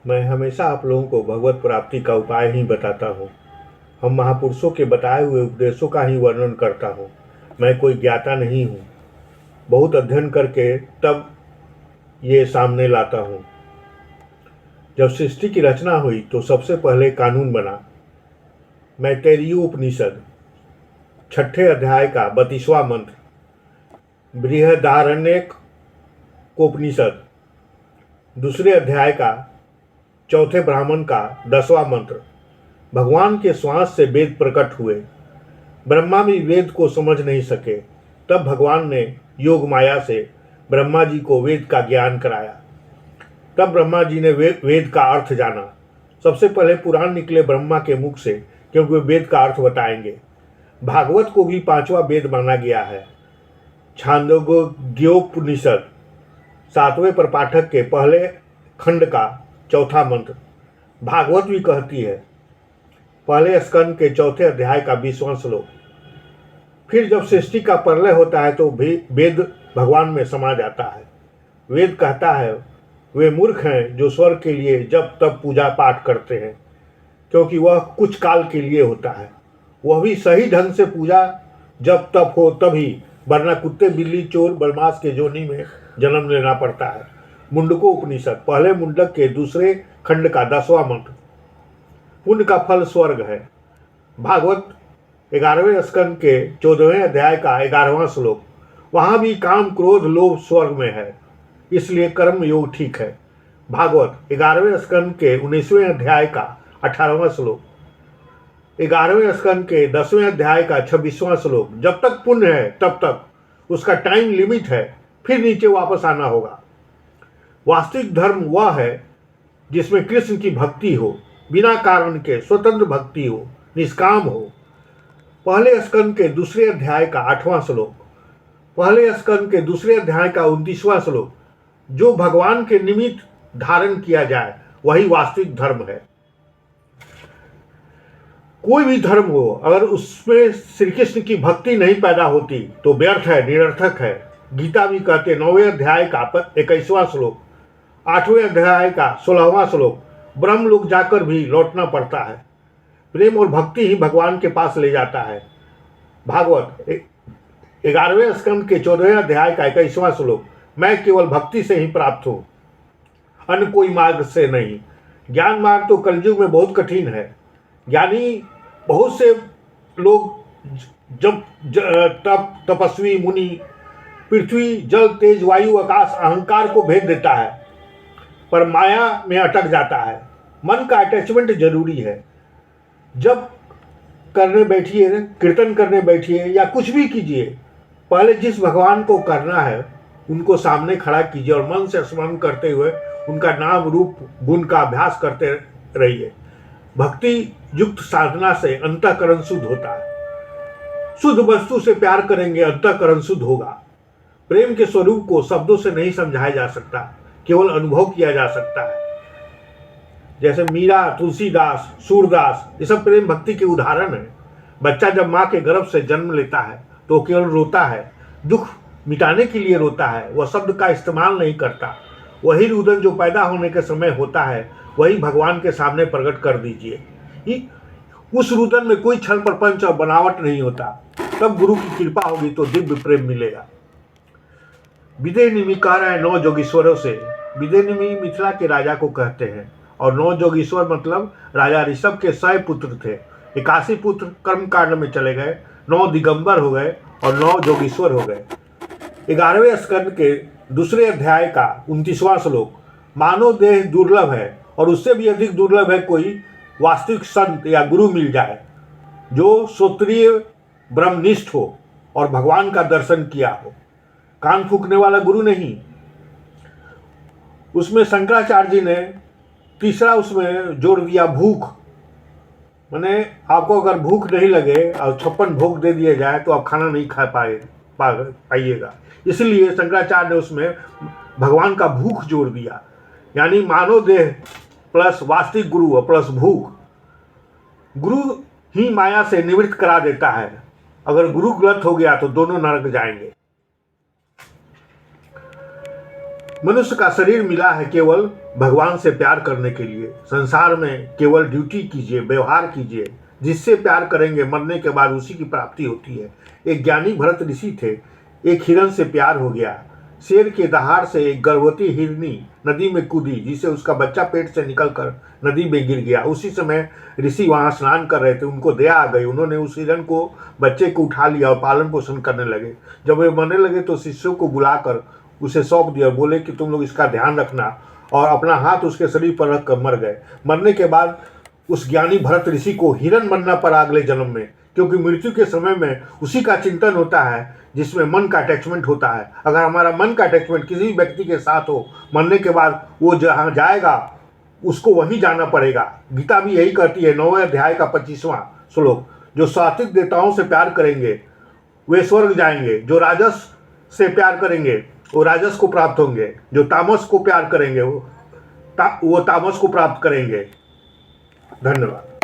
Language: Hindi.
मैं हमेशा आप लोगों को भगवत प्राप्ति का उपाय ही बताता हूँ। हम महापुरुषों के बताए हुए उपदेशों का ही वर्णन करता हूँ। मैं कोई ज्ञाता नहीं हूँ। बहुत अध्ययन करके तब ये सामने लाता हूँ। जब सृष्टि की रचना हुई तो सबसे पहले कानून बना। मैत्रेयी उपनिषद 6ठे अध्याय का 32वां मंत्र, बृहदारण्यक उपनिषद 2 अध्याय का 4थे ब्राह्मण का 10वां मंत्र। भगवान के श्वास से वेद प्रकट हुए। ब्रह्मा भी वेद को समझ नहीं सके। तब भगवान ने योग माया से ब्रह्मा जी को वेद का ज्ञान कराया। तब ब्रह्मा जी ने वेद का अर्थ जाना। सबसे पहले पुराण निकले ब्रह्मा के मुख से, क्योंकि वे वेद का अर्थ बताएंगे। भागवत को भी 5वां वेद माना गया है। छांदोग्योपनिषद 7वें प्रपाठक के पहले खंड का 4था मंत्र। भागवत भी कहती है पहले स्कंद के 4थे अध्याय का 20वां श्लोक। फिर जब सृष्टि का प्रलय होता है तो वेद भगवान में समा जाता है। वेद कहता है वे मूर्ख हैं जो स्वर्ग के लिए जब तब पूजा पाठ करते हैं, क्योंकि वह कुछ काल के लिए होता है। वह भी सही ढंग से पूजा जब तब हो तभी, वरना कुत्ते बिल्ली चोर बदमाश के जोनी में जन्म लेना पड़ता है। मुंडको उपनिषद पहले मुंडक के 2 खंड का 10वां मंत्र। पुण्य का फल स्वर्ग है। भागवत 11वें स्कंद के 14वें अध्याय का 11वां श्लोक। वहां भी काम क्रोध लोभ स्वर्ग में है, इसलिए कर्म योग ठीक है। भागवत 11वें स्कंद के 19वें अध्याय का 18वां श्लोक। 11वें स्कंद के 10वें अध्याय का 26वां श्लोक। जब तक पुण्य है तब तक उसका टाइम लिमिट है, फिर नीचे वापस आना होगा। वास्तविक धर्म वह है जिसमें कृष्ण की भक्ति हो, बिना कारण के स्वतंत्र भक्ति हो, निष्काम हो। पहले स्कंद के 2 अध्याय का 8वां श्लोक। पहले स्कंद के 2 अध्याय का 29वां श्लोक। जो भगवान के निमित्त धारण किया जाए वही वास्तविक धर्म है। कोई भी धर्म हो, अगर उसमें श्री कृष्ण की भक्ति नहीं पैदा होती तो व्यर्थ है, निरर्थक है। गीता भी कहते 9वें अध्याय का 21वां श्लोक, 8वें अध्याय का 16वां श्लोक, ब्रह्म लोक जाकर भी लौटना पड़ता है। प्रेम और भक्ति ही भगवान के पास ले जाता है। भागवत 11वें स्कंद के 14वें अध्याय का 21वां श्लोक। मैं केवल भक्ति से ही प्राप्त हूं, अन्य कोई मार्ग से नहीं। ज्ञान मार्ग तो कलयुग में बहुत कठिन है। ज्ञानी बहुत से लोग जब तपस्वी मुनि पृथ्वी जल तेज वायु आकाश अहंकार को भेद देता है, पर माया में अटक जाता है। मन का अटैचमेंट जरूरी है। जब करने बैठिए, कीर्तन करने बैठिए या कुछ भी कीजिए, पहले जिस भगवान को करना है उनको सामने खड़ा कीजिए और मन से स्मरण करते हुए उनका नाम रूप गुण का अभ्यास करते रहिए। भक्ति युक्त साधना से अंतःकरण शुद्ध होता है। शुद्ध वस्तु से प्यार करेंगे, अंतःकरण शुद्ध होगा। प्रेम के स्वरूप को शब्दों से नहीं समझाया जा सकता, केवल अनुभव किया जा सकता है। जैसे मीरा, तुलसीदास, सूरदास, ये सब प्रेम भक्ति के उदाहरण है। बच्चा जब माँ के गर्भ से जन्म लेता है तो केवल रोता है, दुख मिटाने के लिए रोता है। वह शब्द का इस्तेमाल नहीं करता। वही रुदन जो पैदा होने के समय होता है, वही भगवान के सामने प्रकट कर दीजिए। उस रुदन में कोई छल प्रपंच और बनावट नहीं होता। तब गुरु की कृपा होगी तो दिव्य प्रेम मिलेगा। विदे निमि कह रहे हैं 9 जोगीश्वरों से। विदे निमि मिथिला के राजा को कहते हैं, और 9 जोगीश्वर मतलब राजा ऋषभ के 100 पुत्र थे। 81 पुत्र कर्म कांड में चले गए, 9 दिगंबर हो गए और 9 जोगीश्वर हो गए। 11वें स्कंद के 2 अध्याय का 29वां श्लोक। मानव देह दुर्लभ है और उससे भी अधिक दुर्लभ है कोई वास्तविक संत या गुरु मिल जाए जो श्रोत्रिय ब्रह्मनिष्ठ हो और भगवान का दर्शन किया हो। कान फूकने वाला गुरु नहीं। उसमें शंकराचार्य जी ने तीसरा उसमें जोड़ दिया भूख। माने आपको अगर भूख नहीं लगे और 56 भोग दे दिया जाए तो आप खाना नहीं खा पाइएगा। इसलिए शंकराचार्य ने उसमें भगवान का भूख जोड़ दिया, यानी मानव देह प्लस वास्तविक गुरु प्लस भूख। गुरु ही माया से निवृत्त करा देता है। अगर गुरु गलत हो गया तो दोनों नरक जाएंगे। मनुष्य का शरीर मिला है केवल भगवान से प्यार करने के लिए। संसार में केवल ड्यूटी कीजिए, व्यवहार कीजिए। जिससे प्यार करेंगे मरने के बाद उसी की प्राप्ति होती है। एक ज्ञानी भरत ऋषि थे। एक हिरन से प्यार हो गया। शेर के दहाड़ से एक गर्भवती हिरनी नदी में कूदी, जिससे उसका बच्चा पेट से निकलकर नदी में गिर गया। उसी समय ऋषि वहां स्नान कर रहे थे। उनको दया आ गई। उन्होंने उस हिरन को, बच्चे को उठा लिया और पालन पोषण करने लगे। जब वे मरने लगे तो शिष्यों को बुलाकर उसे सौंप दिया। बोले कि तुम लोग इसका ध्यान रखना, और अपना हाथ उसके शरीर पर रख कर मर गए। मरने के बाद उस ज्ञानी भरत ऋषि को हिरन बनना पड़ा अगले जन्म में, क्योंकि मृत्यु के समय में उसी का चिंतन होता है जिसमें मन का अटैचमेंट होता है। अगर हमारा मन का अटैचमेंट किसी भी व्यक्ति के साथ हो, मरने के बाद वो जहाँ जाएगा उसको वहीं जाना पड़ेगा। गीता भी यही कहती है, 9वें अध्याय का 25वां श्लोक, जो सात्विक देवताओं से प्यार करेंगे वे स्वर्ग जाएंगे। जो राजस से प्यार करेंगे वो राजस को प्राप्त होंगे। जो तामस को प्यार करेंगे वो तामस को प्राप्त करेंगे। धन्यवाद।